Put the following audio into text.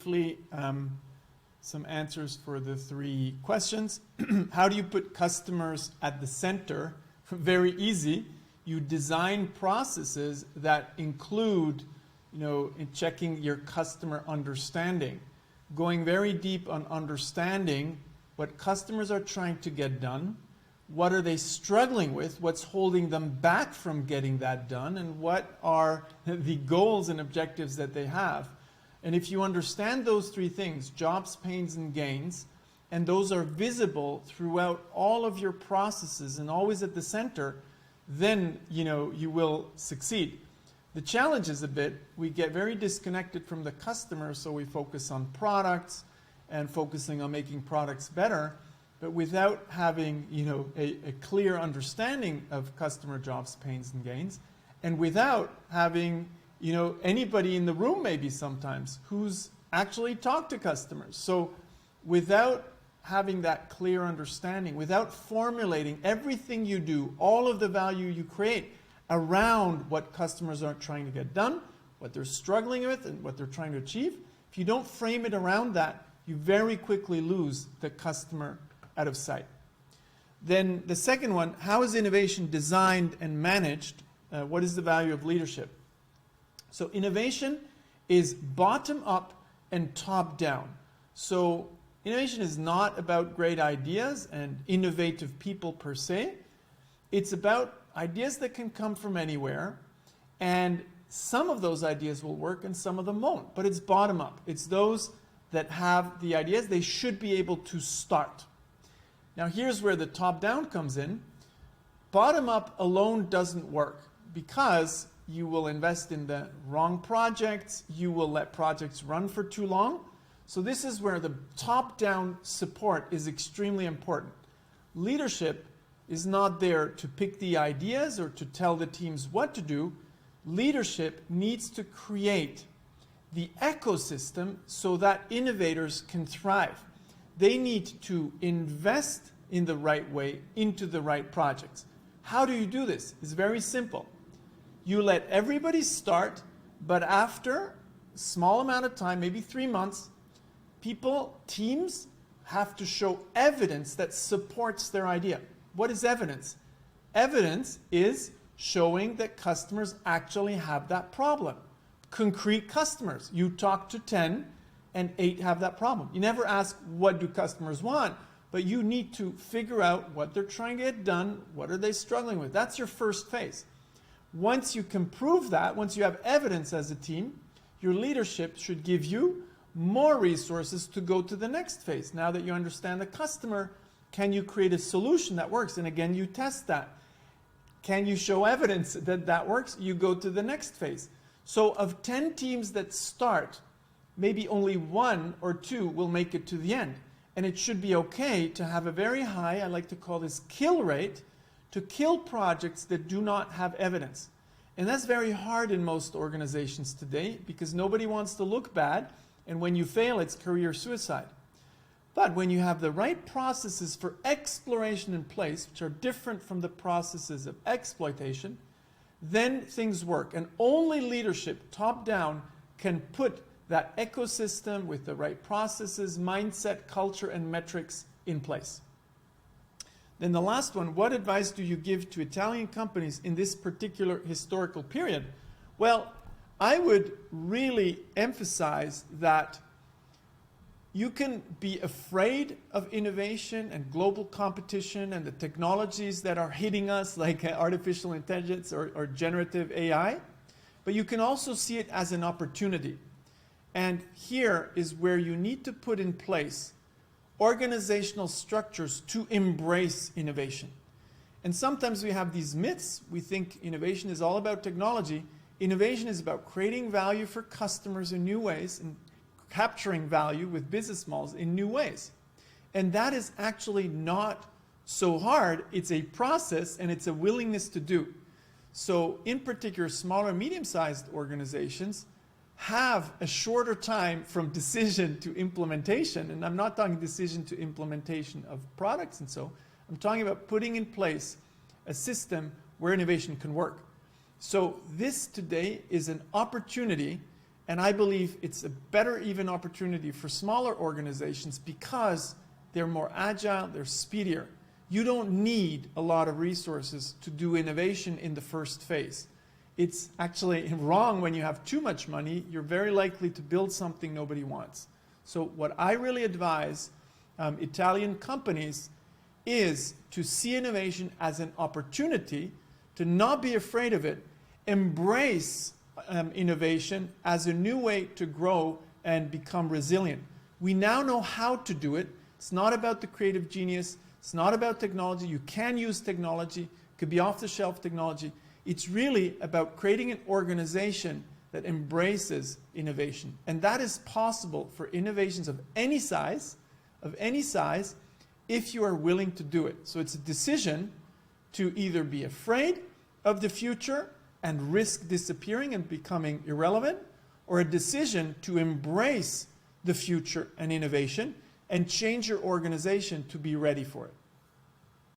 briefly some answers for the 3 questions. How do you put customers at the center? Very easy. You design processes that include, in checking your customer understanding, going very deep on understanding what customers are trying to get done, what are they struggling with, what's holding them back from getting that done, and what are the goals and objectives that they have. And if you understand those 3 things, jobs, pains, and gains, and those are visible throughout all of your processes and always at the center, then you will succeed. The challenge is a bit, we get very disconnected from the customer, so we focus on products and focusing on making products better, but without having a clear understanding of customer jobs, pains, and gains, and without having anybody in the room maybe sometimes who's actually talked to customers. So without having that clear understanding, without formulating everything you do, all of the value you create around what customers are trying to get done, what they're struggling with, and what they're trying to achieve, if you don't frame it around that, you very quickly lose the customer out of sight. Then the second one, how is innovation designed and managed? What is the value of leadership? So innovation is bottom up and top down. So innovation is not about great ideas and innovative people per se. It's about ideas that can come from anywhere, and some of those ideas will work and some of them won't, but it's bottom up. It's those that have the ideas, they should be able to start. Now here's where the top down comes in. Bottom up alone doesn't work because you will invest in the wrong projects, you will let projects run for too long. So this is where the top-down support is extremely important. Leadership is not there to pick the ideas or to tell the teams what to do. Leadership needs to create the ecosystem so that innovators can thrive. They need to invest in the right way into the right projects. How do you do this? It's very simple. You let everybody start, but after a small amount of time, maybe 3 months, teams have to show evidence that supports their idea. What is evidence? Evidence is showing that customers actually have that problem. Concrete customers. You talk to 10 and 8 have that problem. You never ask, what do customers want? But you need to figure out what they're trying to get done, what are they struggling with. That's your first phase. Once you can prove that, once you have evidence as a team, your leadership should give you more resources to go to the next phase. Now that you understand the customer, can you create a solution that works? And again, you test that. Can you show evidence that that works? You go to the next phase. So of 10 teams that start, maybe only 1 or 2 will make it to the end. And it should be okay to have a very high, I like to call this kill rate, to kill projects that do not have evidence. And that's very hard in most organizations today because nobody wants to look bad, and when you fail, it's career suicide. But when you have the right processes for exploration in place, which are different from the processes of exploitation, then things work. And only leadership, top down, can put that ecosystem with the right processes, mindset, culture, and metrics in place. Then the last one, what advice do you give to Italian companies in this particular historical period? Well, I would really emphasize that you can be afraid of innovation and global competition and the technologies that are hitting us, like artificial intelligence or generative AI, but you can also see it as an opportunity. And here is where you need to put in place organizational structures to embrace innovation. And sometimes we have these myths. We think innovation is all about technology. Innovation is about creating value for customers in new ways and capturing value with business models in new ways. And that is actually not so hard. It's a process and it's a willingness to do. So in particular, smaller, medium-sized organizations have a shorter time from decision to implementation. And I'm not talking decision to implementation of products and so. I'm talking about putting in place a system where innovation can work. So this today is an opportunity, And I believe it's a better even opportunity for smaller organizations because they're more agile, they're speedier. You don't need a lot of resources to do innovation in the first phase. It's actually wrong when you have too much money. You're very likely to build something nobody wants. So what I really advise Italian companies is to see innovation as an opportunity, to not be afraid of it, embrace innovation as a new way to grow and become resilient. We now know how to do it. It's not about the creative genius. It's not about technology. You can use technology. It could be off-the-shelf technology. It's really about creating an organization that embraces innovation. And that is possible for innovations of any size, if you are willing to do it. So it's a decision to either be afraid of the future and risk disappearing and becoming irrelevant, or a decision to embrace the future and innovation and change your organization to be ready for it.